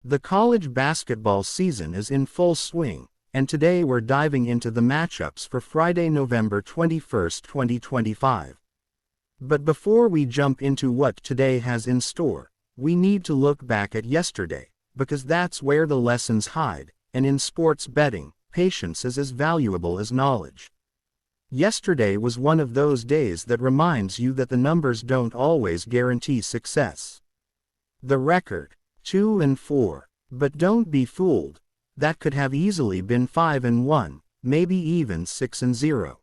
The college basketball season is in full swing, and today we're diving into the matchups for Friday, November 21st, 2025. But before we jump into what today has in store, we need to look back at yesterday, because that's where the lessons hide, and in sports betting, patience is as valuable as knowledge. Yesterday was one of those days that reminds you that the numbers don't always guarantee success. The record, 2-4, but don't be fooled, that could have easily been 5-1, maybe even 6-0.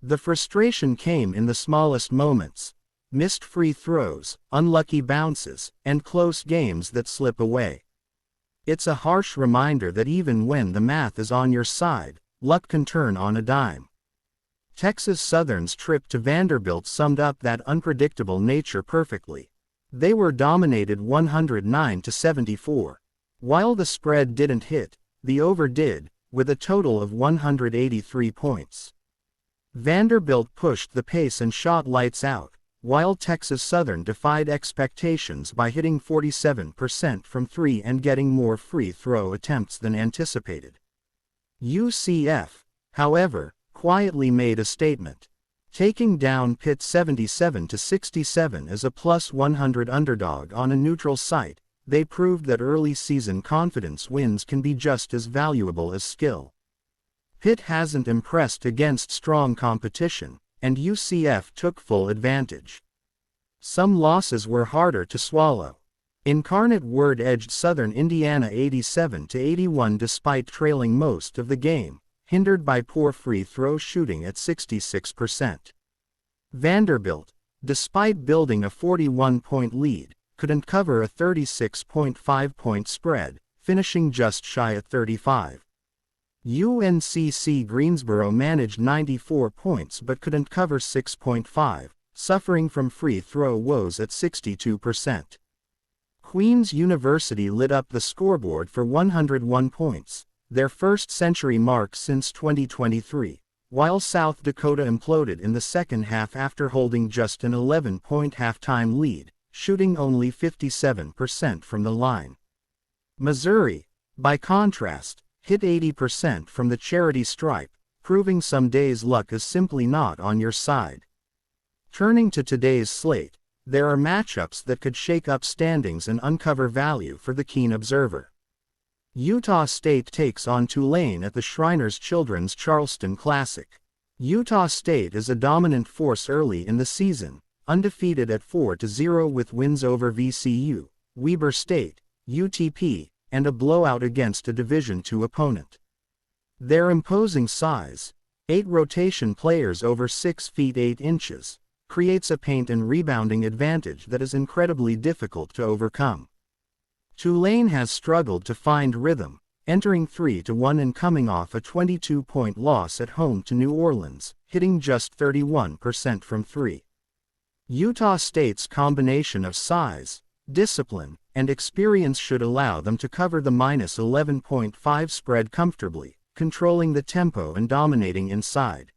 The frustration came in the smallest moments: missed free throws, unlucky bounces, and close games that slip away. It's a harsh reminder that even when the math is on your side, luck can turn on a dime. Texas Southern's trip to Vanderbilt summed up that unpredictable nature perfectly. They were dominated 109-74. While the spread didn't hit, the over did, with a total of 183 points. Vanderbilt pushed the pace and shot lights out, while Texas Southern defied expectations by hitting 47% from three and getting more free throw attempts than anticipated. UCF, however, quietly made a statement. Taking down Pitt 77-67 as a +100 underdog on a neutral site, they proved that early season confidence wins can be just as valuable as skill. Pitt hasn't impressed against strong competition, and UCF took full advantage. Some losses were harder to swallow. Incarnate Word edged Southern Indiana 87-81 despite trailing most of the game, hindered by poor free throw shooting at 66%. Vanderbilt, despite building a 41-point lead, couldn't cover a 36.5-point spread, finishing just shy at 35. UNCC Greensboro managed 94 points but couldn't cover 6.5, suffering from free throw woes at 62%. Queen's University lit up the scoreboard for 101 points, their first century mark since 2023, while South Dakota imploded in the second half after holding just an 11-point halftime lead, shooting only 57% from the line. Missouri, by contrast, hit 80% from the charity stripe, proving some days luck is simply not on your side. Turning to today's slate, there are matchups that could shake up standings and uncover value for the keen observer. Utah State takes on Tulane at the Shriners Children's Charleston Classic. Utah State is a dominant force early in the season, undefeated at 4-0 with wins over VCU, Weber State, UTP, and a blowout against a Division II opponent. Their imposing size, 8 rotation players over 6 feet 8 inches, creates a paint and rebounding advantage that is incredibly difficult to overcome. Tulane has struggled to find rhythm, entering 3-1 and coming off a 22-point loss at home to New Orleans, hitting just 31% from three. Utah State's combination of size, discipline, and experience should allow them to cover the -11.5 spread comfortably, controlling the tempo and dominating inside.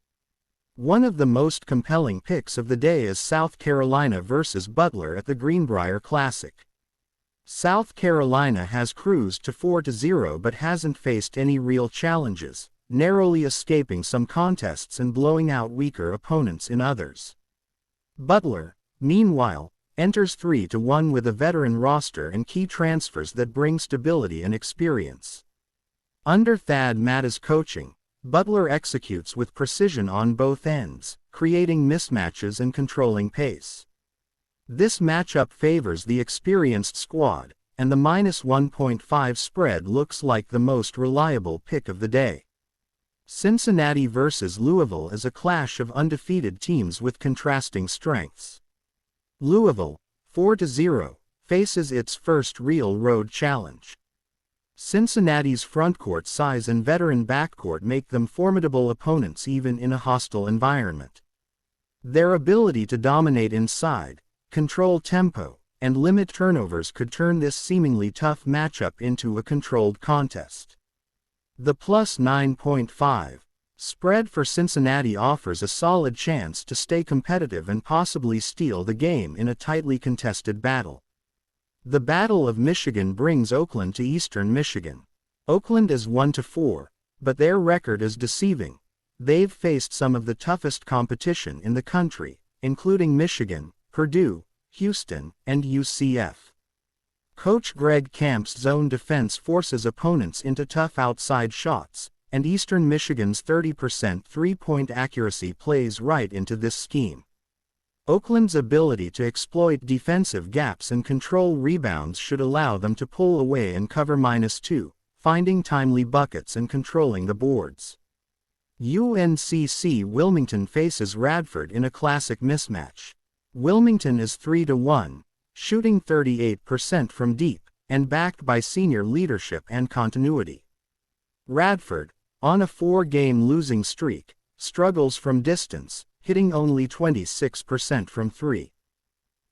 One of the most compelling picks of the day is South Carolina versus Butler at the Greenbrier Classic. South Carolina has cruised to 4-0 but hasn't faced any real challenges, narrowly escaping some contests and blowing out weaker opponents in others. Butler, meanwhile, enters 3-1 with a veteran roster and key transfers that bring stability and experience. Under Thad Matta's coaching, Butler executes with precision on both ends, creating mismatches and controlling pace. This matchup favors the experienced squad, and the -1.5 spread looks like the most reliable pick of the day. Cincinnati versus Louisville is a clash of undefeated teams with contrasting strengths. Louisville, 4-0, faces its first real road challenge. Cincinnati's frontcourt size and veteran backcourt make them formidable opponents even in a hostile environment. Their ability to dominate inside, control tempo, and limit turnovers could turn this seemingly tough matchup into a controlled contest. The +9.5 spread for Cincinnati offers a solid chance to stay competitive and possibly steal the game in a tightly contested battle. The Battle of Michigan brings Oakland to Eastern Michigan. Oakland is 1-4, but their record is deceiving. They've faced some of the toughest competition in the country, including Michigan, Purdue, Houston, and UCF. Coach Greg Camp's zone defense forces opponents into tough outside shots, and Eastern Michigan's 30% three-point accuracy plays right into this scheme. Oakland's ability to exploit defensive gaps and control rebounds should allow them to pull away and cover -2, finding timely buckets and controlling the boards. UNCC Wilmington faces Radford in a classic mismatch. Wilmington is 3-1, shooting 38% from deep, and backed by senior leadership and continuity. Radford, on a 4-game losing streak, struggles from distance, hitting only 26% from 3.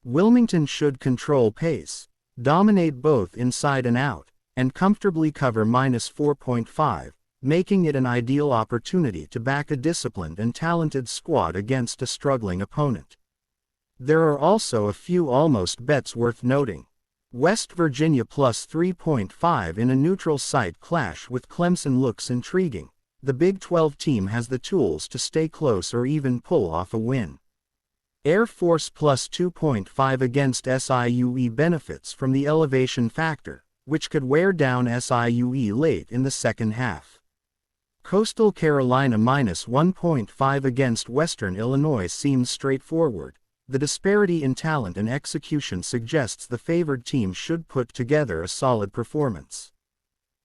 Wilmington should control pace, dominate both inside and out, and comfortably cover -4.5, making it an ideal opportunity to back a disciplined and talented squad against a struggling opponent. There are also a few almost bets worth noting. West Virginia plus 3.5 in a neutral site clash with Clemson looks intriguing. The Big 12 team has the tools to stay close or even pull off a win. Air Force plus 2.5 against SIUE benefits from the elevation factor, which could wear down SIUE late in the second half. Coastal Carolina minus 1.5 against Western Illinois seems straightforward. The disparity in talent and execution suggests the favored team should put together a solid performance.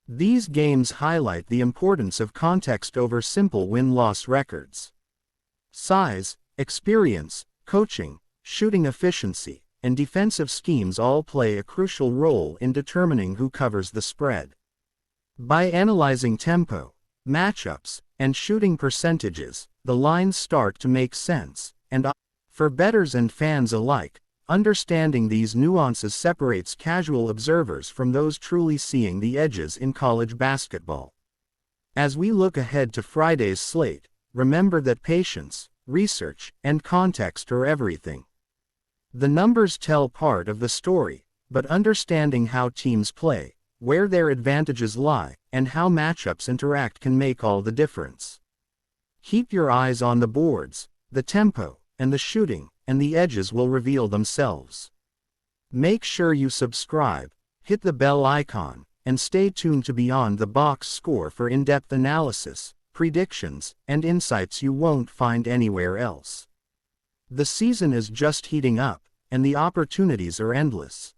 These games highlight the importance of context over simple win-loss records. Size, experience, coaching, shooting efficiency, and defensive schemes all play a crucial role in determining who covers the spread. By analyzing tempo, matchups, and shooting percentages, the lines start to make sense, and for bettors and fans alike, understanding these nuances separates casual observers from those truly seeing the edges in college basketball. As we look ahead to Friday's slate, remember that patience, research, and context are everything. The numbers tell part of the story, but understanding how teams play, where their advantages lie, and how matchups interact can make all the difference. Keep your eyes on the boards, the tempo, and the shooting, and the edges will reveal themselves. Make sure you subscribe, hit the bell icon, and stay tuned to Beyond the Box Score for in-depth analysis, predictions, and insights you won't find anywhere else. The season is just heating up, and the opportunities are endless.